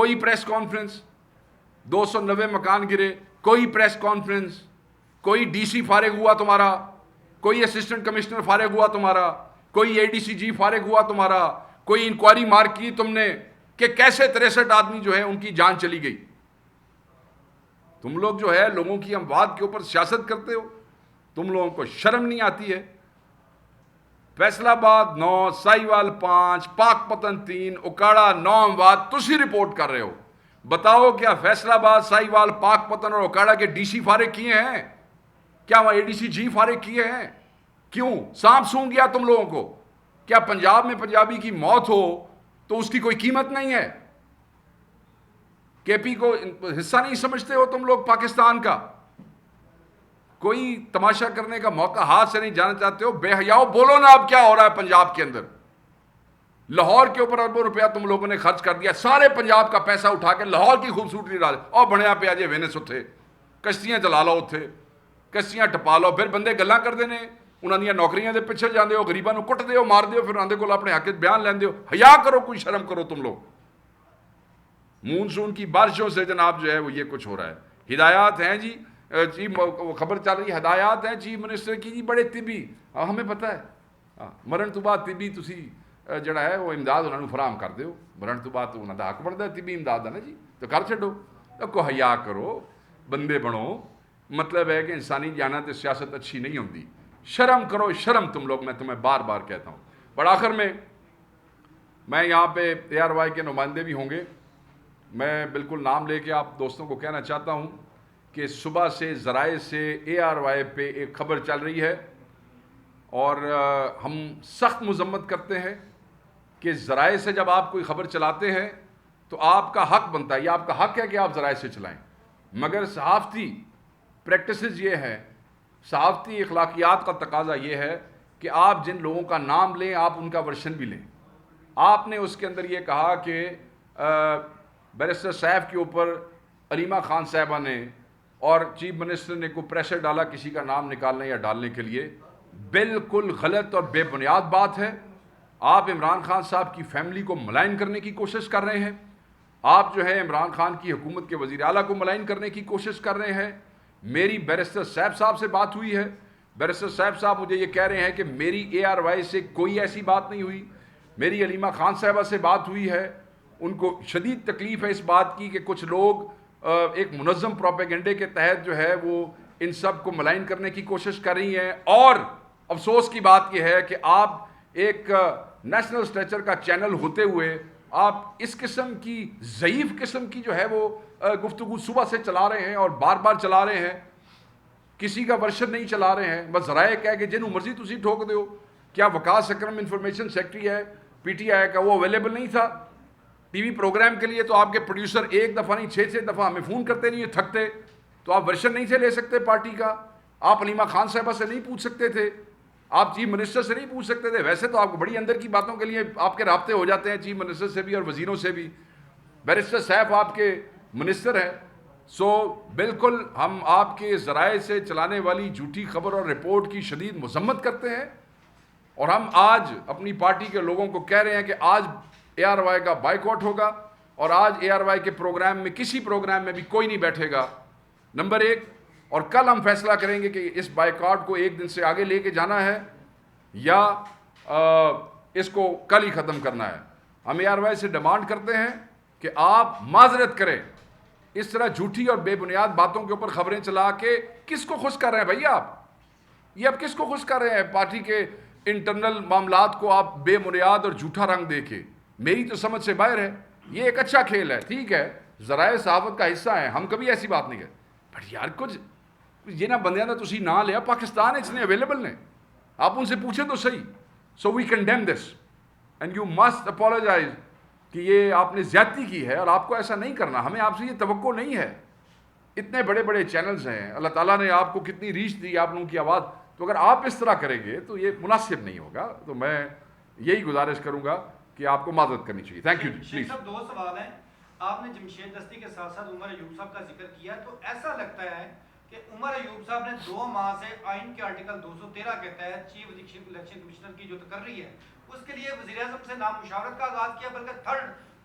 کوئی press conference, 290 مکان گرے, کوئی پریس کانفرنس, کوئی ڈی سی فارغ ہوا تمہارا, کوئی اسسٹنٹ کمشنر فارغ ہوا تمہارا, کوئی اے ڈی سی جی فارغ ہوا تمہارا, کوئی انکوائری مار کی تم نے کہ کیسے 63 آدمی جو ہے ان کی جان چلی گئی. تم لوگ جو ہے لوگوں کی اموات کے اوپر سیاست کرتے ہو, تم لوگوں کو شرم نہیں آتی ہے؟ فیصل آباد 9, ساہیوال 5, پاک پتن 3, اکاڑا 9 اموات تسی رپورٹ کر رہے ہو. بتاؤ کیا فیصل آباد, ساہیوال, پاک پتن اور اکاڑا کے ڈی سی فارغ کیے ہیں؟ کیا وہ اے ڈی سی جی فارغ کیے ہیں؟ کیوں سانپ سونگ گیا تم لوگوں کو؟ کیا پنجاب میں پنجابی کی موت ہو تو اس کی کوئی قیمت نہیں ہے؟ کے پی کو حصہ نہیں سمجھتے ہو تم لوگ پاکستان کا؟ کوئی تماشا کرنے کا موقع ہاتھ سے نہیں جانا چاہتے ہو؟ بے حیاؤ, بولو نا اب کیا ہو رہا ہے پنجاب کے اندر. لاہور کے اوپر اربوں روپیہ تم لوگوں نے خرچ کر دیا, سارے پنجاب کا پیسہ اٹھا کے لاہور کی خوبصورتی ڈال. اور بڑھیا پہ آجے وینس اتھے کشتیاں چلا لو, اتھے کشتیاں ٹپا لو, پھر بندے گلاں کرتے ہیں انہوں نے نوکریاں دے پیچھے جاندے ہو, غریباں نو کٹ دے ہو, مار دے ہو, پھر آندے کو اپنے حق بیان لیندے ہو. حیا کرو, کوئی شرم کرو تم لوگ. مونسون کی بارشوں سے جناب جو ہے وہ یہ کچھ ہو رہا ہے. ہدایات ہیں جی, خبر چل رہی ہے, ہدایات ہیں چیف منسٹر کی جی, بڑے طبی, ہمیں پتہ ہے مرن تو بعد طبی تسی جڑا ہے وہ امداد انہوں نے فراہم کر دیو. مرن تو بعد تو انہوں کا حق بنتا ہے طبی امداد ہے نا جی, تو کر چھڈو. کو حیا کرو, بندے بنو. مطلب ہے کہ انسانی جانا تو سیاست اچھی نہیں ہوتی. شرم کرو, شرم تم لوگ, میں تمہیں بار بار کہتا ہوں. پر آخر میں یہاں پہ اے آر وائی کے نمائندے بھی ہوں گے. میں بالکل نام لے کے آپ دوستوں کو کہنا چاہتا ہوں کہ صبح سے ذرائع سے اے آر وائی پہ ایک خبر چل رہی ہے, اور ہم سخت مذمت کرتے ہیں کہ ذرائع سے جب آپ کوئی خبر چلاتے ہیں تو آپ کا حق بنتا ہے, یہ آپ کا حق ہے کہ آپ ذرائع سے چلائیں. مگر صحافتی پریکٹسز یہ ہے, صحافتی اخلاقیات کا تقاضا یہ ہے کہ آپ جن لوگوں کا نام لیں آپ ان کا ورشن بھی لیں. آپ نے اس کے اندر یہ کہا کہ بیرسٹر سیف کے اوپر علیمہ خان صاحبہ نے اور چیف منسٹر نے کوئی پریشر ڈالا کسی کا نام نکالنے یا ڈالنے کے لیے. بالکل غلط اور بے بنیاد بات ہے. آپ عمران خان صاحب کی فیملی کو ملائن کرنے کی کوشش کر رہے ہیں. آپ جو ہے عمران خان کی حکومت کے وزیر اعلیٰ کو ملائن کرنے کی کوشش کر رہے ہیں. میری بیرسٹر سیف صاحب سے بات ہوئی ہے. بیرسٹر سیف صاحب مجھے یہ کہہ رہے ہیں کہ میری اے آر وائی سے کوئی ایسی بات نہیں ہوئی. میری علیمہ خان صاحبہ سے بات ہوئی ہے. ان کو شدید تکلیف ہے اس بات کی کہ کچھ لوگ ایک منظم پروپیگنڈے کے تحت جو ہے وہ ان سب کو ملائن کرنے کی کوشش کر رہی ہیں. اور افسوس کی بات یہ ہے کہ آپ ایک نیشنل اسٹیچر کا چینل ہوتے ہوئے آپ اس قسم کی ضعیف قسم کی جو ہے وہ گفتگو صبح سے چلا رہے ہیں اور بار بار چلا رہے ہیں. کسی کا ورشن نہیں چلا رہے ہیں, بس ذرائع کہہ کہ جنہوں مرضی تسی ٹھوک دو. کیا وقاص اکرم انفارمیشن سیکرٹری ہے پی ٹی آئی کا, وہ اویلیبل نہیں تھا ٹی وی پروگرام کے لیے؟ تو آپ کے پروڈیوسر ایک دفعہ نہیں 6 دفعہ ہمیں فون کرتے نہیں تھکتے. تو آپ ورشن نہیں سے لے سکتے پارٹی کا؟ آپ علیمہ خان صاحبہ سے نہیں پوچھ سکتے تھے؟ آپ چیف منسٹر سے نہیں پوچھ سکتے تھے؟ ویسے تو آپ کو بڑی اندر کی باتوں کے لیے آپ کے رابطے ہو جاتے ہیں چیف منسٹر سے بھی اور وزیروں سے بھی. بیرسٹر سیف آپ کے منسٹر ہیں. سو بالکل ہم آپ کے ذرائع سے چلانے والی جھوٹی خبر اور رپورٹ کی شدید مذمت کرتے ہیں. اور ہم آج اپنی پارٹی کے لوگوں کو کہہ رہے ہیں کہ آج اے آر وائی کا بائیکاٹ ہوگا, اور آج اے آر وائی کے پروگرام میں کسی پروگرام میں بھی کوئی نہیں بیٹھے گا, نمبر 1. اور کل ہم فیصلہ کریں گے کہ اس بائیکاٹ کو ایک دن سے آگے لے کے جانا ہے یا اس کو کل ہی ختم کرنا ہے. ہم اے آر وائی سے ڈیمانڈ کرتے ہیں کہ آپ معذرت کریں. اس طرح جھوٹی اور بے بنیاد باتوں کے اوپر خبریں چلا کے کس کو خوش کر رہے ہیں بھائی آپ؟ یہ اب کس کو خوش کر رہے ہیں؟ پارٹی کے انٹرنل معاملات کو آپ بے بنیاد اور جھوٹا رنگ دے کے, میری تو سمجھ سے باہر ہے. یہ ایک اچھا کھیل ہے, ٹھیک ہے, ذرائع صحافت کا حصہ ہے, ہم کبھی ایسی بات نہیں کرتے. بٹ یار کچھ یہ نہ بندیاں نہ تسی نہ لیا, پاکستان اتنے اویلیبل نے, آپ ان سے پوچھیں تو صحیح. So we condemn this and you must apologise کہ یہ آپ نے زیادتی کی ہے اور آپ کو ایسا نہیں کرنا. ہمیں آپ سے یہ توقع نہیں ہے. اتنے بڑے بڑے چینلز ہیں, اللہ تعالیٰ نے آپ کو کتنی ریچ دی, آپ لوگوں کی آواز, تو اگر آپ اس طرح کریں گے تو یہ مناسب نہیں ہوگا. تو میں یہی گزارش کروں گا کہ آپ کو معذرت کرنی چاہیے. Thank you. شیخ صاحب 2 سوال ہیں. آپ نے جمشید دستی کے ساتھ ساتھ عمر ایوب صاحب کا ذکر کیا, تو ایسا لگتا ہے کہ عمر ایوب صاحب نے 2 ماہ سے آئین کے آرٹیکل 213 کے تحت چیف الیکشن کمشنر کی جو تقرری ہے اس کے لیے وزیر اعظم سے نام مشاورت کا آغاز کیا, بلکہ 3rd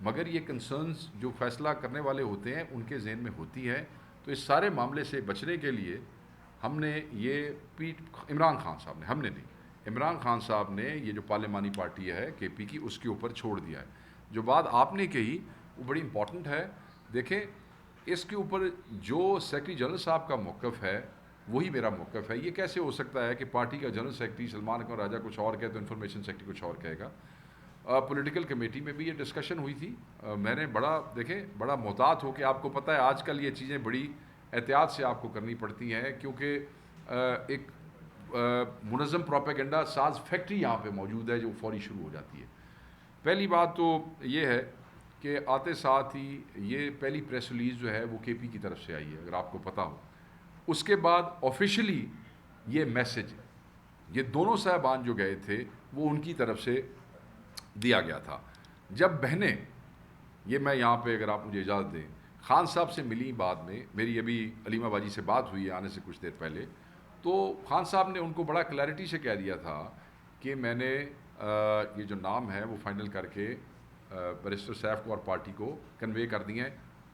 مگر یہ کنسرنز جو فیصلہ کرنے والے ہوتے ہیں ان کے ذہن میں ہوتی ہے. تو اس سارے معاملے سے بچنے کے لیے ہم نے یہ عمران خان صاحب نے, ہم نے نہیں, عمران خان صاحب نے یہ جو پارلیمانی پارٹی ہے کے پی کی, اس کے اوپر چھوڑ دیا ہے. جو بات آپ نے کہی وہ بڑی امپورٹنٹ ہے. دیکھیں اس کے اوپر جو سیکرٹری جنرل صاحب کا موقف ہے وہی میرا موقف ہے. یہ کیسے ہو سکتا ہے کہ پارٹی کا جنرل سیکرٹری سلمان اکمل راجہ کچھ اور کہے تو انفارمیشن سیکرٹری کچھ اور کہے گا. پولیٹیکل کمیٹی میں بھی یہ ڈسکشن ہوئی تھی. میں نے بڑا محتاط ہو کے, آپ کو پتہ ہے آج کل یہ چیزیں بڑی احتیاط سے آپ کو کرنی پڑتی ہیں کیونکہ ایک منظم پروپیگنڈا ساز فیکٹری یہاں پہ موجود ہے جو فوری شروع ہو جاتی ہے. پہلی بات تو یہ ہے کہ آتے ساتھ ہی یہ پہلی پریس ریلیز جو ہے وہ کے پی کی طرف سے آئی ہے, اگر آپ کو پتہ ہو. اس کے بعد آفیشلی یہ میسج یہ دونوں صاحبان جو گئے تھے وہ ان کی طرف سے دیا گیا تھا. جب بہنیں, یہ میں یہاں پہ اگر آپ مجھے اجازت دیں, خان صاحب سے ملی بعد میں, میری ابھی علیمہ باجی سے بات ہوئی ہے آنے سے کچھ دیر پہلے, تو خان صاحب نے ان کو بڑا کلیئرٹی سے کہہ دیا تھا کہ میں نے یہ جو نام ہے وہ فائنل کر کے بیرسٹر سیف کو اور پارٹی کو کنوے کر دیے ہیں,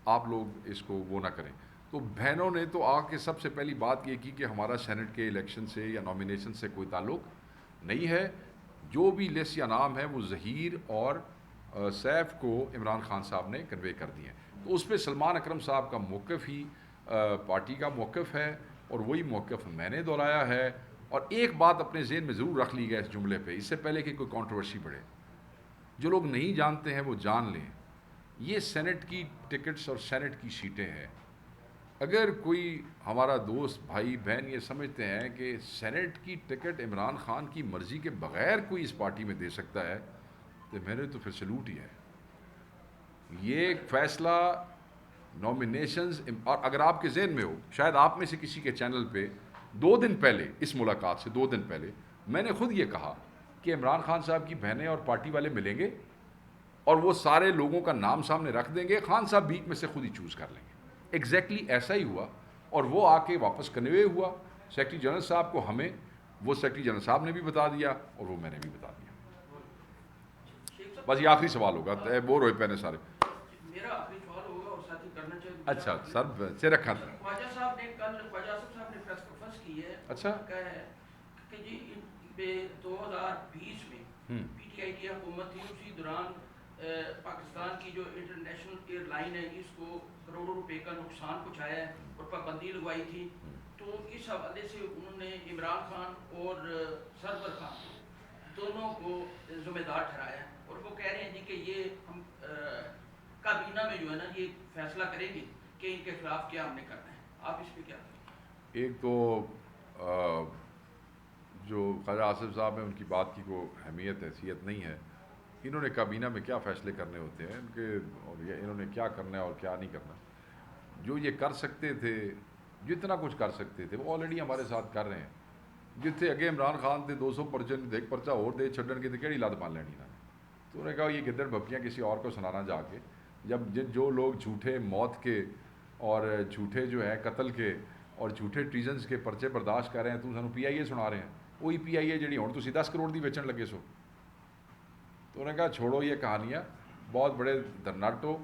آپ لوگ اس کو وہ نہ کریں. تو بہنوں نے تو آ کے سب سے پہلی بات یہ کی کہ ہمارا سینٹ کے الیکشن سے یا نامینیشن سے کوئی تعلق نہیں ہے. جو بھی لسٹ یا نام ہے وہ ظہیر اور سیف کو عمران خان صاحب نے کنوے کر دیے ہیں. تو اس پہ سلمان اکرم صاحب کا موقف ہی پارٹی کا موقف ہے اور وہی موقف میں نے دہرایا ہے. اور ایک بات اپنے ذہن میں ضرور رکھ لی گیا اس جملے پہ, اس سے پہلے کہ کوئی کنٹروورسی بڑھے, جو لوگ نہیں جانتے ہیں وہ جان لیں, یہ سینٹ کی ٹکٹس اور سینٹ کی سیٹیں ہیں. اگر کوئی ہمارا دوست بھائی بہن یہ سمجھتے ہیں کہ سینٹ کی ٹکٹ عمران خان کی مرضی کے بغیر کوئی اس پارٹی میں دے سکتا ہے تو میں نے تو پھر سلوٹ ہی ہے. یہ فیصلہ نامینیشنز, اور اگر آپ کے ذہن میں ہو, شاید آپ میں سے کسی کے چینل پہ 2 دن پہلے, اس ملاقات سے 2 دن پہلے میں نے خود یہ کہا کہ عمران خان صاحب کی بہنیں اور پارٹی والے ملیں گے اور وہ سارے لوگوں کا نام سامنے رکھ دیں گے, خان صاحب بیچ میں سے خود ہی چوز کر لیں گے. ایگزیکٹلی ایسا ہی ہوا اور وہ آ کے واپس کنوے ہوا سیکرٹری جنرل صاحب کو. ہمیں وہ سیکرٹری جنرل صاحب نے بھی بتا دیا اور وہ میں نے بھی بتا دیا. بس یہ آخری سوال ہوگا, بور ہوئے پہلے سارے. میرا آخری سوال ہوگا اور ساتھ ہی کرنا چاہیے. اچھا سر سے رکھا تھا. خواجہ صاحب نے کل خواجہ آصف صاحب نے پریس کانفرنس کی ہے. اچھا. کہا ہے کہ جی 2020 میں پی ٹی آئی کی حکومت تھی, اسی دوران پاکستان کی جو انٹرنیشنل ایئر لائن ہے اس کو کروڑوں روپے کا نقصان پہنچایا ہے اور پابندی لگوائی تھی. تو اس حوالے سے انہوں نے عمران خان اور سرور خان دونوں کو ذمہ دار ٹھہرایا ہے اور وہ کہہ رہے ہیں جی کہ یہ ہم کابینہ میں جو ہے نا یہ فیصلہ کریں گے کہ ان کے خلاف کیا ہم نے کرنا ہے. آپ اس پہ کیا کہیں؟ ایک تو جو خواجہ آصف صاحب ہیں ان کی بات کی کوئی اہمیت حیثیت نہیں ہے. انہوں نے کابینہ میں کیا فیصلے کرنے ہوتے ہیں ان کے, اور یہ انہوں نے کیا کرنا ہے اور کیا نہیں کرنا. جو یہ کر سکتے تھے, جتنا کچھ کر سکتے تھے وہ آلریڈی ہمارے ساتھ کر رہے ہیں. جتنے اگے عمران خان تھے 200 ایک پرچہ اور دے چھڈن کے کہڑی لت مان لینی نا. تو انہوں نے کہا یہ گدڑ بھپیاں کسی اور کو سنانا جا کے, جب جو لوگ جھوٹے موت کے اور جھوٹے جو ہیں قتل کے اور جھوٹے ٹریزنس کے پرچے برداشت کر رہے ہیں, تو سانو پی آئی اے سنا رہے ہیں. وہی پی آئی اے جڑی ہوں تسی 10 کروڑ دی بیچن لگے سو. تو انہوں نے کہا چھوڑو یہ کہانیاں, بہت بڑے درناٹ ہو.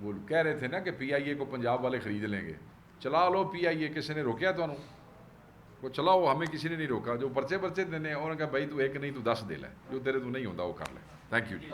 وہ کہہ رہے تھے نا کہ پی آئی اے کو پنجاب والے خرید لیں گے. چلا لو پی آئی اے, کسی نے روکیا تو وہ چلاؤ, ہمیں کسی نے نہیں روکا. جو پرچے دینے انہوں نے کہا بھائی تو ایک نہیں تو 10 دے لیں, جو تیرے تو نہیں ہوتا وہ کر لیں. Thank you G.